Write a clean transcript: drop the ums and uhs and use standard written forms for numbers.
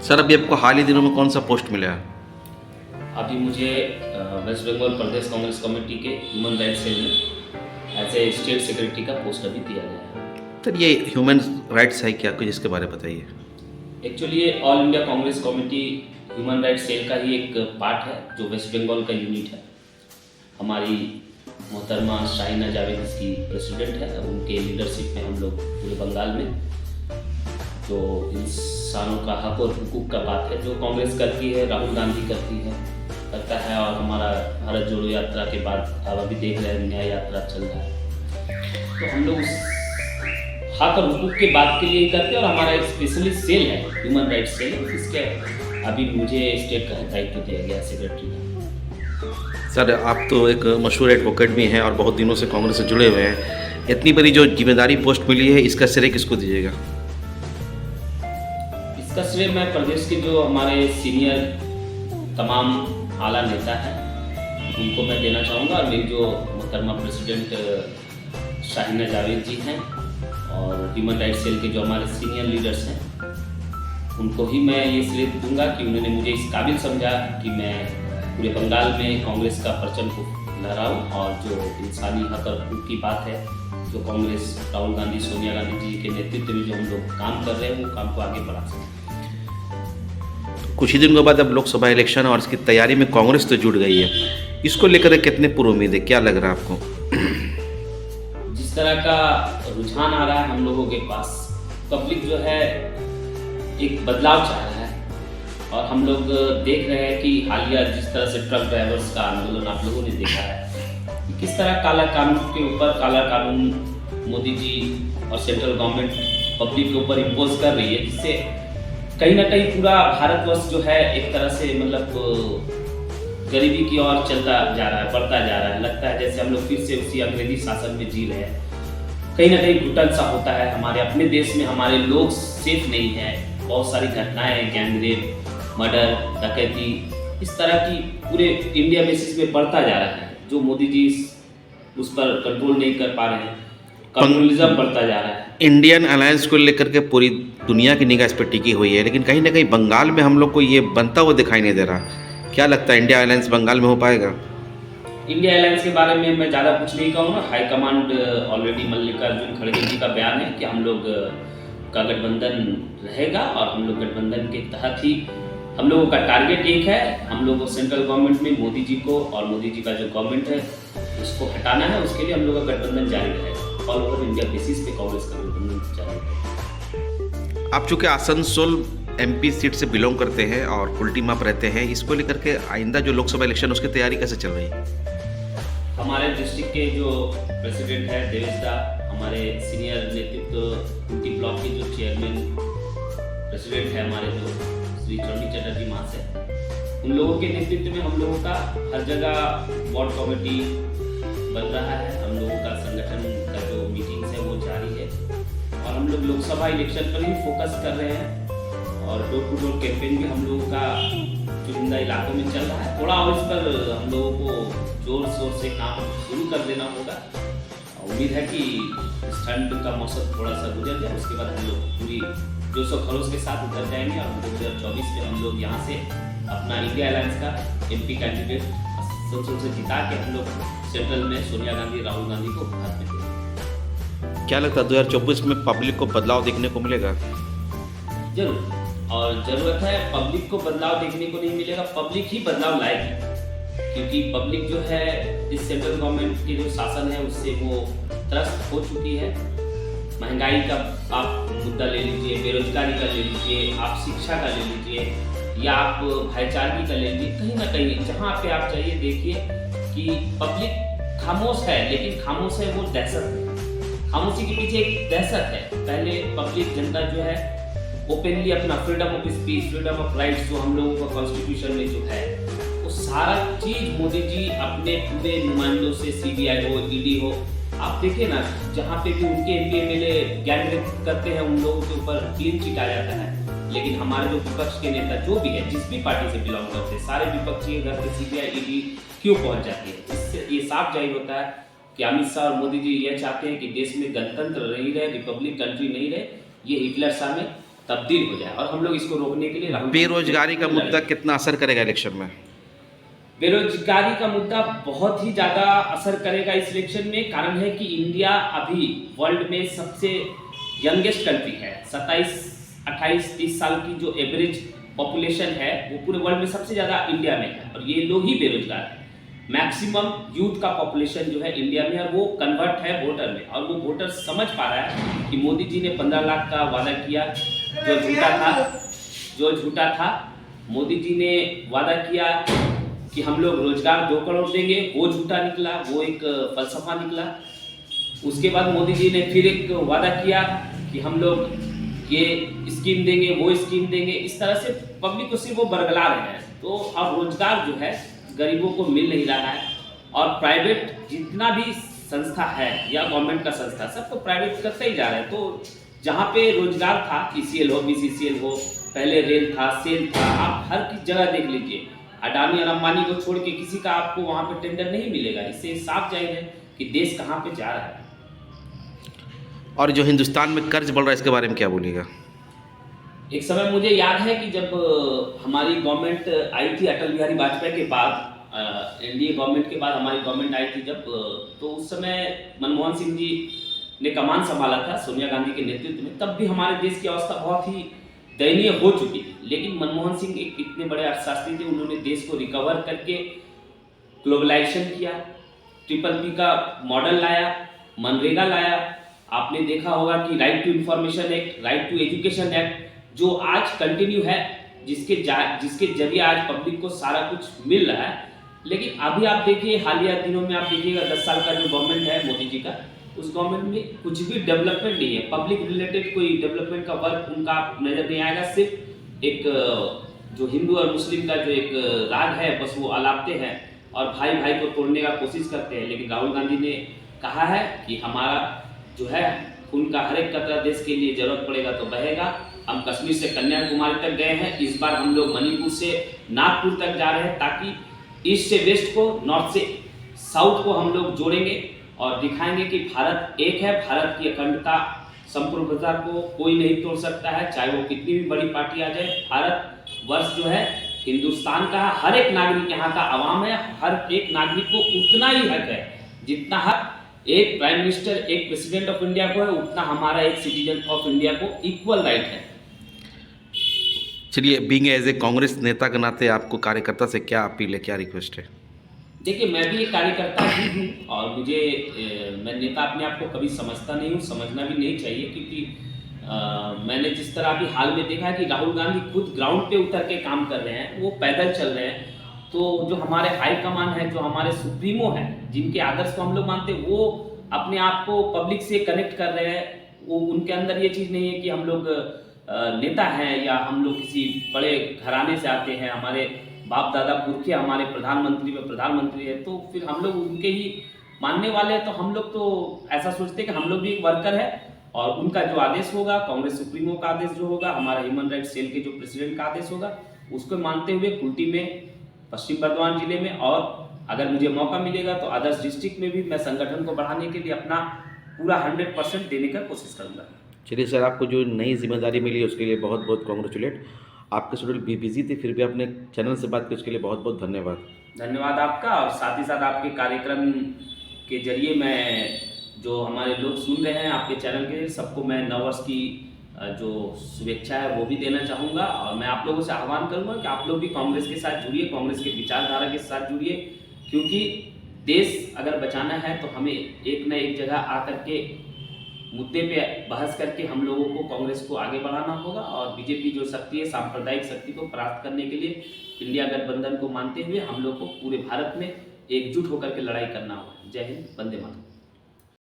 Sir अभी आपको हाल ही दिनों में कौन सा पोस्ट मिला है? अभी मुझे वेस्ट बंगाल प्रदेश कांग्रेस कमेटी के ह्यूमन राइट्स सेल में एज ए स्टेट सेक्रेटरी का पोस्ट अभी दिया गया है। सर ये ह्यूमन राइट्स है क्या, कुछ इसके बारे में बताइए। एक्चुअली ये all India Congress committee human rights cell का ही एक पार्ट है जो वेस्ट बंगाल का यूनिट है। हमारी मोहतरमा शाहिना जावेद इसकी प्रेसिडेंट है। उनके लीडरशिप में हम लोग पूरे बंगाल में जो इंसानों का हक और हुकूक का बात है जो कांग्रेस करती है, राहुल गांधी करता है और हमारा भारत जोड़ो यात्रा के बाद अब अभी देख रहे हैं न्याय यात्रा चल रहा है, तो हम लोग उस हक और हुकूक के बात के लिए ही करते हैं। और हमारा एक स्पेशली सेल है ह्यूमन राइट्स सेल, इसके अभी मुझे स्टेट का दायित्व दिया गया सेक्रेटरी का। सर आप तो एक मशहूर एडवोकेट भी हैं और बहुत दिनों से कांग्रेस से जुड़े हुए हैं, इतनी बड़ी जो जिम्मेदारी पोस्ट मिली है इसका श्रेय किसको दीजिएगा? इसका श्रेय मैं प्रदेश के जो हमारे सीनियर तमाम आला नेता हैं उनको मैं देना चाहूँगा, और मेरी जो मोहतरमा प्रेसिडेंट शाहिना जावेद जी हैं और ह्यूमन राइट्स सेल के जो हमारे सीनियर लीडर्स हैं उनको ही मैं ये श्रेय दूंगा कि उन्होंने मुझे इस काबिल समझा कि मैं पूरे बंगाल में कांग्रेस का परचम को लहराऊं और जो इंसानी हक और हुकूक की बात है जो कांग्रेस राहुल गांधी सोनिया गांधी जी के नेतृत्व में जो हम लोग काम कर रहे हैं वो काम को आगे बढ़ा सकें। कुछ ही दिन के बाद अब लोकसभा इलेक्शन और इसकी तैयारी में कांग्रेस तो जुट गई है, इसको लेकर कितने पूर्व उम्मीद है, क्या लग रहा है आपको? जिस तरह का रुझान आ रहा है हम लोगों के पास, पब्लिक जो है एक बदलाव चाह रहा है और हम लोग देख रहे हैं कि हालिया जिस तरह से ट्रक ड्राइवर्स का आंदोलन आप लोगों ने देखा है कि किस तरह काला कानून के ऊपर काला कानून मोदी जी और सेंट्रल गवर्नमेंट पब्लिक के ऊपर इम्पोज कर रही है, जिससे कहीं ना कहीं पूरा भारतवर्ष जो है एक तरह से मतलब गरीबी की ओर चलता जा रहा है, बढ़ता जा रहा है। लगता है जैसे हम लोग फिर से उसी अंग्रेजी शासन में जी रहे हैं। कहीं ना कहीं घुटन सा होता है। हमारे अपने देश में हमारे लोग सेफ नहीं है, बहुत सारी घटनाएं हैं, गैंगरेप, मर्डर, डकैती, इस तरह की पूरे इंडिया बेसिस में बढ़ता जा रहा है जो मोदी जी उस पर कंट्रोल नहीं कर पा रहे हैं। कम्युनलिज्म बढ़ता जा रहा है। इंडियन अलायंस को लेकर के पूरी दुनिया की निगाह इस पर टिकी हुई है, लेकिन कहीं ना कहीं बंगाल में हम लोग को ये बनता हुआ दिखाई नहीं दे रहा। क्या लगता है इंडिया अलायंस बंगाल में हो पाएगा? इंडिया अलायंस के बारे में मैं ज़्यादा कुछ नहीं कहूँगा। हाईकमांड ऑलरेडी मल्लिकार्जुन खड़गे जी का बयान है कि हम लोग का गठबंधन रहेगा और हम लोग गठबंधन के तहत ही हम लोगों का टारगेट एक है, हम लोगों को सेंट्रल गवर्नमेंट में मोदी जी को और मोदी जी का जो गवर्नमेंट है उसको हटाना है। उसके लिए हम लोग का गठबंधन जारी रहेगा। ऑल ओवर इंडिया बेसिस पे कांग्रेस का गठबंधन जारी रहेगा। आप चूँकि आसनसोल एमपी सीट से बिलोंग करते हैं और कुल्टी माप रहते हैं, इसको लेकर के आइंदा जो लोकसभा इलेक्शन उसकी तैयारी कैसे चल रही है? हमारे डिस्ट्रिक्ट के जो प्रेसिडेंट है देवेश दा, हमारे सीनियर नेतृत्व कुल्टी ब्लॉक के जो चेयरमैन प्रेसिडेंट है हमारे जो श्री चंडी चटर्जी महाशय, उन लोगों के नेतृत्व में हम लोगों का हर जगह वार्ड कमेटी बन रहा है। हम लोगों का संगठन का जो मीटिंग्स है वो जारी है और हम लोग लोकसभा इलेक्शन पर ही फोकस कर रहे हैं और डोर टू डोर कैंपेन भी हम लोगों का चुनिंदा इलाकों में चल रहा है। थोड़ा और इस पर हम लोगों को जोर शोर से काम शुरू कर देना होगा। उम्मीद है कि इस ठंड का मौसम थोड़ा सा गुजर जाए, उसके बाद हम लोग पूरी जोश और खरोश के साथ उतर जाएंगे और 2024 में हम लोग यहाँ से अपना इंडिया अलायंस का एमपी कैंडिडेट संसद से जिता के हम लोग सेंट्रल में सोनिया गांधी राहुल गांधी को हाथ में देंगे। क्या लगता है 2024 में पब्लिक को बदलाव देखने को मिलेगा? जरूर, और जरूरत है। पब्लिक को बदलाव देखने को नहीं मिलेगा, पब्लिक ही बदलाव लाएगी, क्योंकि पब्लिक जो है इस सेंट्रल गवर्नमेंट के जो शासन है उससे वो त्रस्त हो चुकी है। महंगाई का आप मुद्दा ले लीजिए, बेरोजगारी का ले लीजिए, आप शिक्षा का ले लीजिए या आप भाईचारगी का ले लीजिए, कहीं ना कहीं जहाँ पे आप चाहिए देखिए कि पब्लिक खामोश है, लेकिन खामोश है वो दहशत है। खामोशी के पीछे एक दहशत है। पहले पब्लिक जनता जो है ओपनली अपना freedom of speech, freedom of rights जो हम लोगों का कॉन्स्टिट्यूशन में जो है वो सारा चीज मोदी जी अपने पूरे नुमाइंदों से, सीबीआई हो, ईडी हो, आप देखिए ना जहाँ पे भी उनके एमपी एमएलए गैंगरेप करते हैं उन लोगों के ऊपर क्लीन चिट आ जाता है। लेकिन हमारे जो विपक्ष के नेता जो भी है, जिस भी पार्टी से बिलोंग करते हैं, सारे विपक्षी घर पे सीबीआई ईडी क्यों पहुंच जाती है? इससे ये साफ जाहिर होता है कि अमित शाह और मोदी जी ये चाहते हैं कि देश में गणतंत्र नहीं रहे, रिपब्लिक कंट्री नहीं रहे। ये हिटलर सा में तब्दील हो जाए, और हम लोग इसको रोकने के लिए राहुल गांधी बेरोजगारी का से मुद्दा लड़ेंगे। कितना असर करेगा इलेक्शन में? बेरोजगारी का मुद्दा बहुत ही ज़्यादा असर करेगा इस इलेक्शन में। कारण है कि इंडिया अभी वर्ल्ड में सबसे यंगेस्ट कंट्री है। 27, 28, 30 साल की जो एवरेज पॉपुलेशन है वो पूरे वर्ल्ड में सबसे ज़्यादा इंडिया में है, और ये लोग ही बेरोजगार हैं। मैक्सिमम यूथ का पॉपुलेशन जो है इंडिया में, और वो कन्वर्ट है वोटर में, और वो वोटर समझ पा रहा है कि मोदी जी ने 15 लाख का वादा किया जो झूठा था। मोदी जी ने वादा किया कि हम लोग रोजगार 2 करोड़ देंगे, वो झूठा निकला, वो एक फलसफा निकला। उसके बाद मोदी जी ने फिर एक वादा किया कि हम लोग ये स्कीम देंगे, वो स्कीम देंगे। इस तरह से पब्लिक को सिर्फ वो बरगला रहे हैं। तो अब रोजगार जो है गरीबों को मिल नहीं रहा है, और प्राइवेट जितना भी संस्था है या गवर्नमेंट का संस्था, सबको प्राइवेट करते ही जा रहे हैं। तो जहाँ पे रोजगार था, ECL हो, BCCL हो, पहले रेल था, सेल था, आप हर की जगह देख लीजिए, अडानी और अंबानी को छोड़ के किसी का आपको वहाँ पे टेंडर नहीं मिलेगा। इससे साफ जाहिर है कि देश कहाँ पे जा रहा है। और जो हिंदुस्तान में कर्ज बढ़ रहा है, इसके बारे में क्या बोलिएगा? एक समय मुझे याद है कि जब हमारी गवर्नमेंट आई थी अटल बिहारी वाजपेयी के बाद, NDA गवर्नमेंट के बाद हमारी गवर्नमेंट आई थी जब, तो उस समय मनमोहन सिंह जी ने कमान संभाला था सोनिया गांधी के नेतृत्व में। तब भी हमारे देश की अवस्था बहुत ही दयनीय हो चुकी थी, लेकिन मनमोहन सिंह एक इतने बड़े अर्थशास्त्री थे, उन्होंने देश को रिकवर करके ग्लोबलाइजेशन किया, ट्रिपल P का मॉडल लाया, मनरेगा लाया। आपने देखा होगा कि right to information act, right to education act जो आज कंटिन्यू है, जिसके जरिए आज पब्लिक को सारा कुछ मिल रहा है। लेकिन अभी आप देखिए, हालिया दिनों में आप देखिएगा 10 साल का जो गवर्नमेंट है मोदी जी का, उस गवर्नमेंट में कुछ भी डेवलपमेंट नहीं है। पब्लिक रिलेटेड कोई डेवलपमेंट का वर्क उनका नजर नहीं आएगा। सिर्फ एक जो हिंदू और मुस्लिम का जो एक राग है, बस वो अलापते हैं और भाई भाई को तोड़ने का कोशिश करते हैं। लेकिन राहुल गांधी ने कहा है कि हमारा जो है खून का हर एक कतरा देश के लिए जरूरत पड़ेगा तो बहेगा। हम कश्मीर से कन्याकुमारी तक गए हैं, इस बार हम लोग मणिपुर से नागपुर तक जा रहे हैं, ताकि ईस्ट से वेस्ट को, नॉर्थ से साउथ को हम लोग जोड़ेंगे और दिखाएंगे कि भारत एक है। भारत की अखंडता, संप्रभुता को कोई नहीं तोड़ सकता है, चाहे वो कितनी भी बड़ी पार्टी आ जाए। भारत वर्ष जो है हिंदुस्तान का, हर एक नागरिक यहाँ का आवाम है, हर एक नागरिक को उतना ही हक है जितना हक एक प्राइम मिनिस्टर, एक प्रेसिडेंट ऑफ इंडिया को है, उतना हमारा एक सिटीजन ऑफ इंडिया को इक्वल राइट है। चलिए, बीइंग एज ए कांग्रेस नेता के नाते आपको कार्यकर्ता से क्या अपील है, क्या रिक्वेस्ट है? देखिए, मैं भी एक कार्यकर्ता ही हूँ, और मैं नेता अपने आप को कभी समझता नहीं हूँ, समझना भी नहीं चाहिए, क्योंकि मैंने जिस तरह अभी हाल में देखा है कि राहुल गांधी खुद ग्राउंड पे उतर के काम कर रहे हैं, वो पैदल चल रहे हैं। तो जो हमारे हाई कमान है, जो हमारे सुप्रीमो हैं, जिनके आदर्श को हम लोग मानते हैं, वो अपने आप को पब्लिक से कनेक्ट कर रहे हैं। वो उनके अंदर ये चीज़ नहीं है कि हम लोग नेता हैं या हम लोग किसी बड़े घराने से आते हैं, हमारे बाप दादा पुरखे हमारे प्रधानमंत्री है, तो फिर हम लोग उनके ही मानने वाले हैं। तो हम लोग तो ऐसा सोचते हैं कि हम लोग भी एक वर्कर है, और उनका जो आदेश होगा, कांग्रेस सुप्रीमो का आदेश जो होगा, हमारा ह्यूमन राइट्स सेल के जो प्रेसिडेंट का आदेश होगा, उसको मानते हुए कुल्टी में, पश्चिम बर्धमान जिले में, और अगर मुझे मौका मिलेगा तो अदर्स डिस्ट्रिक्ट में भी मैं संगठन को बढ़ाने के लिए अपना पूरा 100% देने का कोशिश करूँगा। चलिए सर, आपको जो नई जिम्मेदारी मिली उसके लिए बहुत बहुत कॉन्ग्रेचुलेट। आपके शेड्यूल भी बिजी थी, फिर भी आपने चैनल से बात की, उसके लिए बहुत बहुत धन्यवाद। धन्यवाद आपका, और साथ ही साथ आपके कार्यक्रम के जरिए मैं, जो हमारे लोग सुन रहे हैं आपके चैनल के, सबको मैं नववर्ष की जो शुभेच्छा है वो भी देना चाहूँगा। और मैं आप लोगों से आह्वान करूँगा कि आप लोग भी कांग्रेस के साथ जुड़िए, कांग्रेस के विचारधारा के साथ जुड़िए, क्योंकि देश अगर बचाना है तो हमें एक न एक जगह आकर के मुद्दे पे बहस करके हम लोगों को, कांग्रेस को आगे बढ़ाना होगा। और बीजेपी जो शक्ति है, सांप्रदायिक शक्ति को परास्त करने के लिए इंडिया गठबंधन को मानते हुए हम लोग को पूरे भारत में एकजुट होकर के लड़ाई करना होगा। जय हिंद, वंदे मातरम।